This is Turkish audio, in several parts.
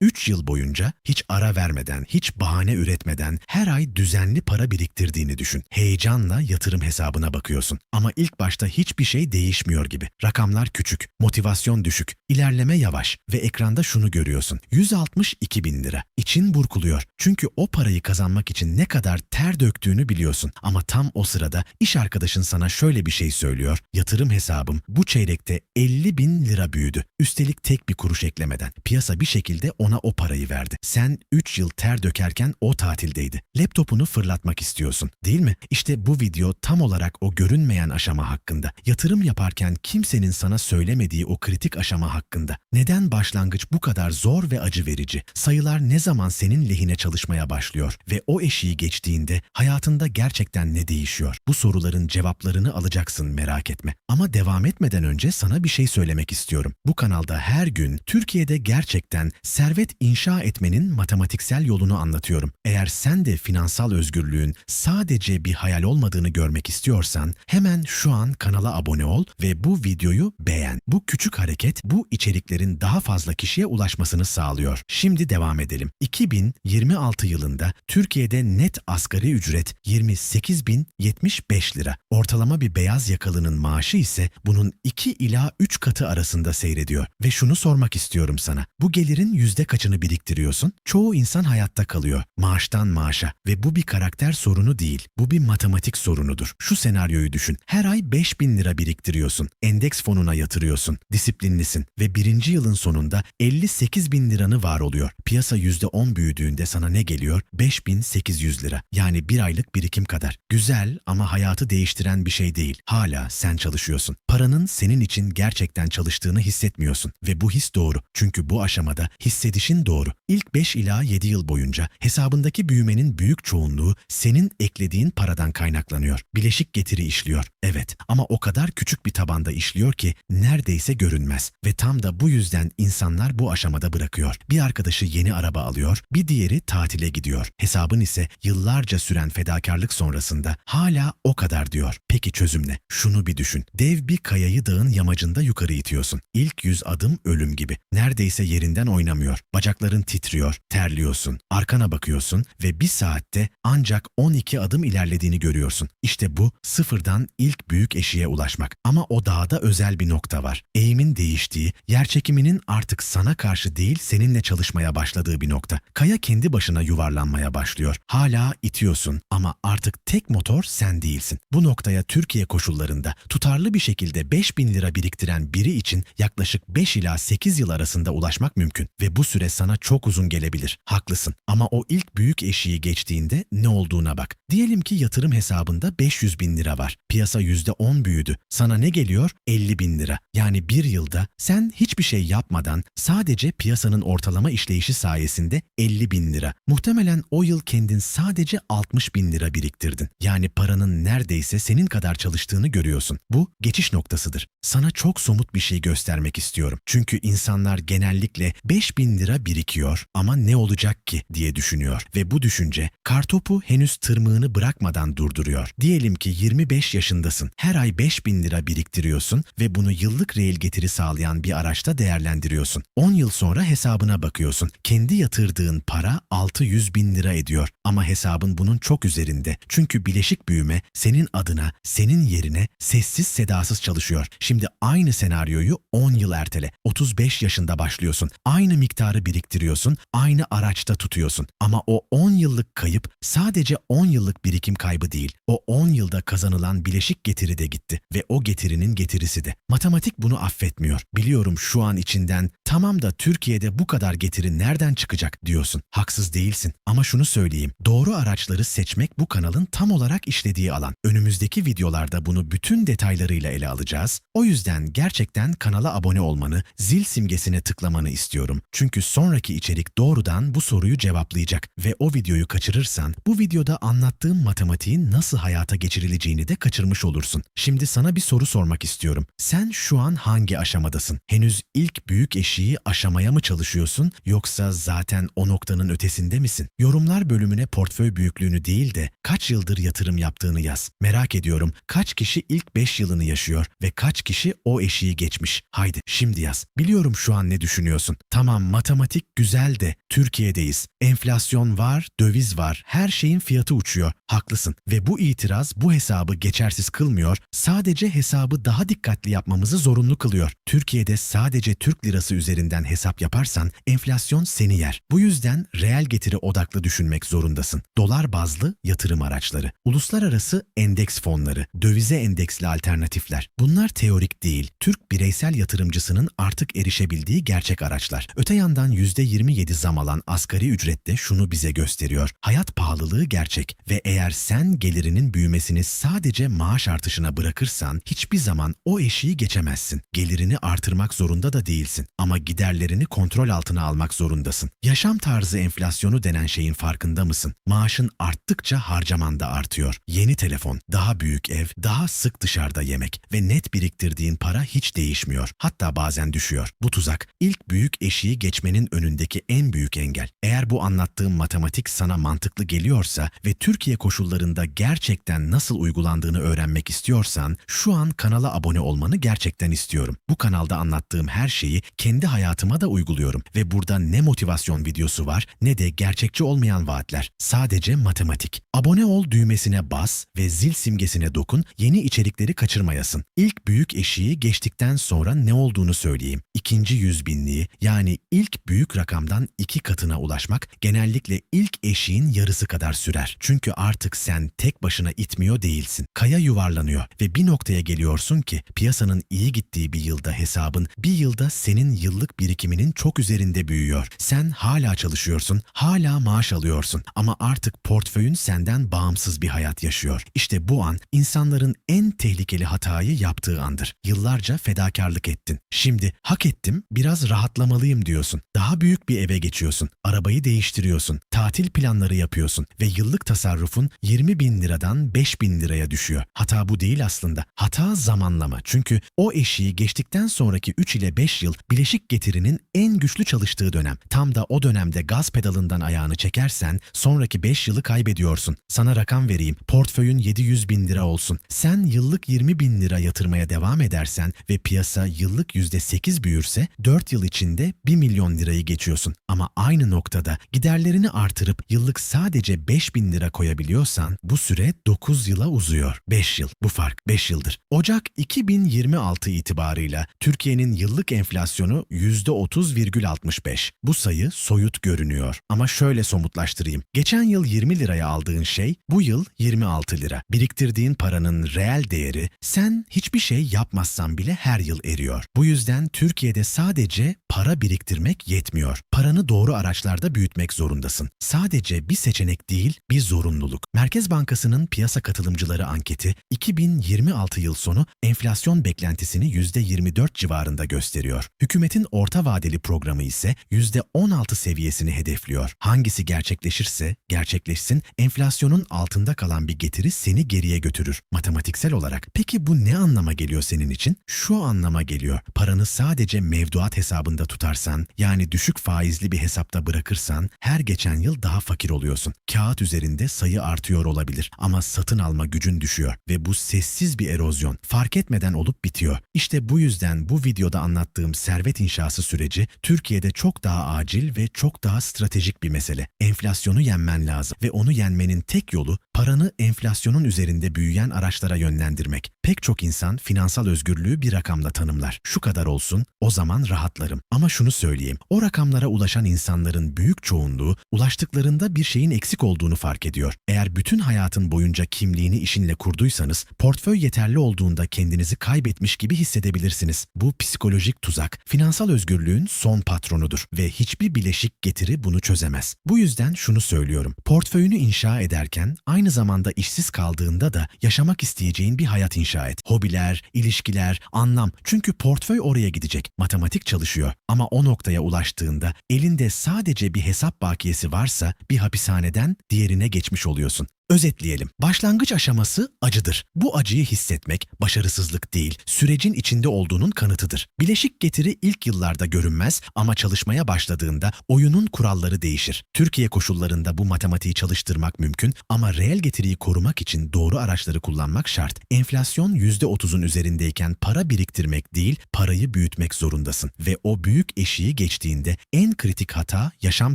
3 yıl boyunca hiç ara vermeden, hiç bahane üretmeden her ay düzenli para biriktirdiğini düşün. Heyecanla yatırım hesabına bakıyorsun. Ama ilk başta hiçbir şey değişmiyor gibi. Rakamlar küçük, motivasyon düşük, ilerleme yavaş ve ekranda şunu görüyorsun. 162 bin lira. İçin burkuluyor. Çünkü o parayı kazanmak için ne kadar ter döktüğünü biliyorsun. Ama tam o sırada iş arkadaşın sana şöyle bir şey söylüyor. Yatırım hesabım bu çeyrekte 50 bin lira büyüdü. Üstelik tek bir kuruş eklemeden. Piyasa bir şekilde ona o parayı verdi. Sen 3 yıl ter dökerken o tatildeydi. Laptopunu fırlatmak istiyorsun, değil mi? İşte bu video tam olarak o görünmeyen aşama hakkında. Yatırım yaparken kimsenin sana söylemediği o kritik aşama hakkında. Neden başlangıç bu kadar zor ve acı verici? Sayılar ne zaman senin lehine çalışmaya başlıyor ve o eşiği geçtiğinde hayatında gerçekten ne değişiyor? Bu soruların cevaplarını alacaksın, merak etme. Ama devam etmeden önce sana bir şey söylemek istiyorum. Bu kanalda her gün Türkiye'de gerçekten servet inşa etmenin matematiksel yolunu anlatıyorum. Eğer sen de finansal özgürlüğün sadece bir hayal olmadığını görmek istiyorsan hemen şu an kanala abone ol ve bu videoyu beğen. Bu küçük hareket bu içeriklerin daha fazla kişiye ulaşmasını sağlıyor. Şimdi devam edelim. 2026 yılında Türkiye'de net asgari ücret 28.075 lira. Ortalama bir beyaz yakalının maaşı ise bunun 2 ila 3 katı arasında seyrediyor. Ve şunu sormak istiyorum sana. Bu gelirin yüzde kaçını biriktiriyorsun? Çoğu insan hayatta kalıyor. Maaştan maaşa. Ve bu bir karakter sorunu değil. Bu bir matematik sorunudur. Şu senaryoyu düşün. Her ay 5.000 lira biriktiriyorsun. Endeks fonuna yatırıyorsun. Disiplinlisin. Ve birinci yılın sonunda 58 bin liranı var oluyor. Piyasa %10 büyüdüğünde sana ne geliyor? 5.800 lira. Yani bir aylık birikim kadar. Güzel ama hayatı değiştiren bir şey değil. Hala sen çalışıyorsun. Paranın senin için gerçekten çalıştığını hissetmiyorsun. Ve bu his doğru. Çünkü bu aşamada hissedişin doğru. İlk 5 ila 7 yıl boyunca hesabındaki büyümenin büyük çoğunluğu senin eklediğin paradan kaynaklanıyor. Bileşik getiri işliyor. Evet, ama o kadar küçük bir tabanda işliyor ki neredeyse görünmez. Ve tam da bu yüzden insanlar bu aşamada bırakıyor. Bir arkadaşı yeni araba alıyor, bir diğeri tatile gidiyor. Hesabın ise yıllarca süren fedakarlık sonrasında hala o kadar diyor. Peki çözüm ne? Şunu bir düşün. Dev bir kayayı dağın yamacında yukarı itiyorsun. İlk 100 adım ölüm gibi. Neredeyse yerinden oynamıyor. Bacakların titriyor, terliyorsun, arkana bakıyorsun ve bir saatte ancak 12 adım ilerlediğini görüyorsun. İşte bu sıfırdan ilk büyük eşiğe ulaşmak. Ama o dağda özel bir nokta var. Eğimin değiştiği, yerçekiminin artık sana karşı değil seninle çalışmaya başladığı bir nokta. Kaya kendi başına yuvarlanmaya başlıyor. Hala itiyorsun ama artık tek motor sen değilsin. Bu noktaya Türkiye koşullarında tutarlı bir şekilde 5.000 lira biriktiren biri için yaklaşık 5 ila 8 yıl arasında ulaşmak mümkün. Ve bu süre sana çok uzun gelebilir. Haklısın. Ama o ilk büyük eşiği geçtiğinde ne olduğuna bak. Diyelim ki yatırım hesabında 500 bin lira var. Piyasa %10 büyüdü. Sana ne geliyor? 50 bin lira. Yani bir yılda sen hiçbir şey yapmadan sadece piyasanın ortalama işleyişi sayesinde 50 bin lira. Muhtemelen o yıl kendin sadece 60 bin lira biriktirdin. Yani paranın neredeyse senin kadar çalıştığını görüyorsun. Bu geçiş noktasıdır. Sana çok somut bir şey göstermek istiyorum. Çünkü insanlar genellikle 5 bin lira birikiyor ama ne olacak ki diye düşünüyor. Ve bu düşünce kartopu henüz tırmığını bırakmadan durduruyor. Diyelim ki 25 yaşındasın. Her ay 5 bin lira biriktiriyorsun ve bunu yıllık reel getiri sağlayan bir araçta değerlendiriyorsun. 10 yıl sonra hesabına bakıyorsun. Kendi yatırdığın para 600 bin lira ediyor. Ama hesabın bunun çok üzerinde. Çünkü bileşik büyüme senin adına, senin yerine sessiz sedasız çalışıyor. Şimdi aynı senaryoyu 10 yıl ertele. 35 yaşında başlıyorsun. Aynı miktarı biriktiriyorsun, aynı araçta tutuyorsun. Ama o 10 yıllık kayıp sadece 10 yıllık birikim kaybı değil. O 10 yılda kazanılan bileşik getiri de gitti ve o getirinin getirisi de. Matematik bunu affetmiyor. Biliyorum şu an içinden tamam da Türkiye'de bu kadar getiri nereden çıkacak diyorsun. Haksız değilsin ama şunu söyleyeyim. Doğru araçları seçmek bu kanalın tam olarak işlediği alan. Önümüzdeki videolarda bunu bütün detaylarıyla ele alacağız. O yüzden gerçekten kanala abone olmanı, zil simgesine tıklamanı istiyorum. Çünkü sonraki içerik doğrudan bu soruyu cevaplayacak ve o videoyu kaçırırsan bu videoda anlattığım matematiğin nasıl hayata geçirileceğini de kaçırmış olursun. Şimdi sana bir soru sormak istiyorum. Sen şu an hangi aşamadasın? Henüz ilk büyük eşiği aşamaya mı çalışıyorsun yoksa zaten o noktanın ötesinde misin? Yorumlar bölümüne portföy büyüklüğünü değil de kaç yıldır yatırım yaptığını yaz. Merak ediyorum kaç kişi ilk 5 yılını yaşıyor ve kaç kişi o eşiği geçmiş? Haydi şimdi yaz. Biliyorum şu an ne düşünüyorsun. Tamam, matematik Matematik güzel de Türkiye'deyiz. Enflasyon var, döviz var, her şeyin fiyatı uçuyor. Haklısın ve bu itiraz bu hesabı geçersiz kılmıyor, sadece hesabı daha dikkatli yapmamızı zorunlu kılıyor. Türkiye'de sadece Türk lirası üzerinden hesap yaparsan enflasyon seni yer. Bu yüzden reel getiri odaklı düşünmek zorundasın. Dolar bazlı yatırım araçları, uluslararası endeks fonları, dövize endeksli alternatifler. Bunlar teorik değil, Türk bireysel yatırımcısının artık erişebildiği gerçek araçlar. Öte yandan %27 zam alan asgari ücret de şunu bize gösteriyor. Hayat pahalılığı gerçek ve eğer sen gelirinin büyümesini sadece maaş artışına bırakırsan hiçbir zaman o eşiği geçemezsin. Gelirini artırmak zorunda da değilsin ama giderlerini kontrol altına almak zorundasın. Yaşam tarzı enflasyonu denen şeyin farkında mısın? Maaşın arttıkça harcaman da artıyor. Yeni telefon, daha büyük ev, daha sık dışarıda yemek ve net biriktirdiğin para hiç değişmiyor. Hatta bazen düşüyor. Bu tuzak, ilk büyük eşiği geçmenin önündeki en büyük engel. Eğer bu anlattığım matematik sana mantıklı geliyorsa ve Türkiye koşullarında gerçekten nasıl uygulandığını öğrenmek istiyorsan, şu an kanala abone olmanı gerçekten istiyorum. Bu kanalda anlattığım her şeyi kendi hayatıma da uyguluyorum ve burada ne motivasyon videosu var ne de gerçekçi olmayan vaatler. Sadece matematik. Abone ol düğmesine bas ve zil simgesine dokun, yeni içerikleri kaçırmayasın. İlk büyük eşiği geçtikten sonra ne olduğunu söyleyeyim. İkinci 100.000'liği, yani ilk büyük rakamdan 2 katına ulaşmak genellikle ilk eşiğin yarısı kadar sürer. Çünkü artık sen tek başına itmiyor değilsin. Kaya yuvarlanıyor ve bir noktaya geliyorsun ki piyasanın iyi gittiği bir yılda hesabın bir yılda senin yıllık birikiminin çok üzerinde büyüyor. Sen hala çalışıyorsun, hala maaş alıyorsun ama artık portföyün senden bağımsız bir hayat yaşıyor. İşte bu an insanların en tehlikeli hatayı yaptığı andır. Yıllarca fedakarlık ettin. Şimdi hak ettim, biraz rahatlamalıyım diyorsun. Daha büyük bir eve geçiyorsun. Arabayı değiştiriyorsun. Tatil planları yapıyorsun ve yıllık tasarrufun 20.000 liradan 5.000 liraya düşüyor. Hata bu değil aslında. Hata zamanlama. Çünkü o eşiği geçtikten sonraki 3 ile 5 yıl bileşik getirinin en güçlü çalıştığı dönem. Tam da o dönemde gaz pedalından ayağını çekersen sonraki 5 yılı kaybediyorsun. Sana rakam vereyim. Portföyün 700.000 lira olsun. Sen yıllık 20.000 lira yatırmaya devam edersen ve piyasa yıllık %8 büyürse 4 yıl içinde 1 milyon lirayı geçiyorsun. Ama aynı noktada giderlerini artırıp yıllık sadece 5.000 lira koyabiliyorsan bu süre 9 yıla uzuyor. 5 yıl. Bu fark 5 yıldır. Ocak 2026 itibarıyla Türkiye'nin yıllık enflasyonu %30,65. Bu sayı soyut görünüyor. Ama şöyle somutlaştırayım. Geçen yıl 20 liraya aldığın şey bu yıl 26 lira. Biriktirdiğin paranın reel değeri sen hiçbir şey yapmazsan bile her yıl eriyor. Bu yüzden Türkiye'de sadece para biriktirmek yetmiyor. Paranı doğru araçlarda büyütmek zorundasın. Sadece bir seçenek değil, bir zorunluluk. Merkez Bankası'nın piyasa katılımcıları anketi 2026 yıl sonu enflasyon beklentisini %24 civarında gösteriyor. Hükümetin orta vadeli programı ise %16 seviyesini hedefliyor. Hangisi gerçekleşirse gerçekleşsin, enflasyonun altında kalan bir getiri seni geriye götürür matematiksel olarak. Peki bu ne anlama geliyor senin için? Şu anlama geliyor. Paranı sadece mevduat hesabında tutarsan, yani düşük faizli bir hesapta bırakırsan her geçen yıl daha fakir oluyorsun. Kağıt üzerinde sayı artıyor olabilir ama satın alma gücün düşüyor ve bu sessiz bir erozyon. Fark etmeden olup bitiyor. İşte bu yüzden bu videoda anlattığım servet inşası süreci Türkiye'de çok daha acil ve çok daha stratejik bir mesele. Enflasyonu yenmen lazım ve onu yenmenin tek yolu paranı enflasyonun üzerinde büyüyen araçlara yönlendirmek. Pek çok insan finansal özgürlüğü bir rakamla tanımlar. Şu kadar olsun, o zaman rahatlarım. Ama şunu söyleyeyim, o rakamlara ulaşan insanların büyük çoğunluğu ulaştıklarında bir şeyin eksik olduğunu fark ediyor. Eğer bütün hayatın boyunca kimliğini işinle kurduysanız, portföy yeterli olduğunda kendinizi kaybetmiş gibi hissedebilirsiniz. Bu psikolojik tuzak, finansal özgürlüğün son patronudur ve hiçbir bileşik getiri bunu çözemez. Bu yüzden şunu söylüyorum, portföyünü inşa ederken aynı zamanda işsiz kaldığında da yaşamak isteyeceğin bir hayat inşa et. Hobiler, ilişkiler, anlam. Çünkü portföy oraya gidecek. Matematik çalışıyor. Ama o noktaya ulaştığında elinde sadece bir hesap bakiyesi varsa bir hapishaneden diğerine geçmiş oluyorsun. Özetleyelim. Başlangıç aşaması acıdır. Bu acıyı hissetmek başarısızlık değil, sürecin içinde olduğunun kanıtıdır. Bileşik getiri ilk yıllarda görünmez ama çalışmaya başladığında oyunun kuralları değişir. Türkiye koşullarında bu matematiği çalıştırmak mümkün ama reel getiriyi korumak için doğru araçları kullanmak şart. Enflasyon %30'un üzerindeyken para biriktirmek değil, parayı büyütmek zorundasın. Ve o büyük eşiği geçtiğinde en kritik hata yaşam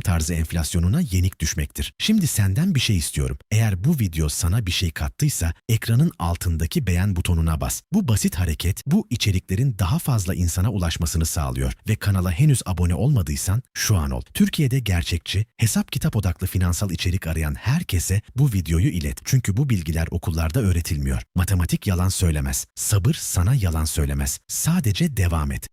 tarzı enflasyonuna yenik düşmektir. Şimdi senden bir şey istiyorum. Eğer bu video sana bir şey kattıysa ekranın altındaki beğen butonuna bas. Bu basit hareket bu içeriklerin daha fazla insana ulaşmasını sağlıyor ve kanala henüz abone olmadıysan şu an ol. Türkiye'de gerçekçi, hesap kitap odaklı finansal içerik arayan herkese bu videoyu ilet. Çünkü bu bilgiler okullarda öğretilmiyor. Matematik yalan söylemez. Sabır sana yalan söylemez. Sadece devam et.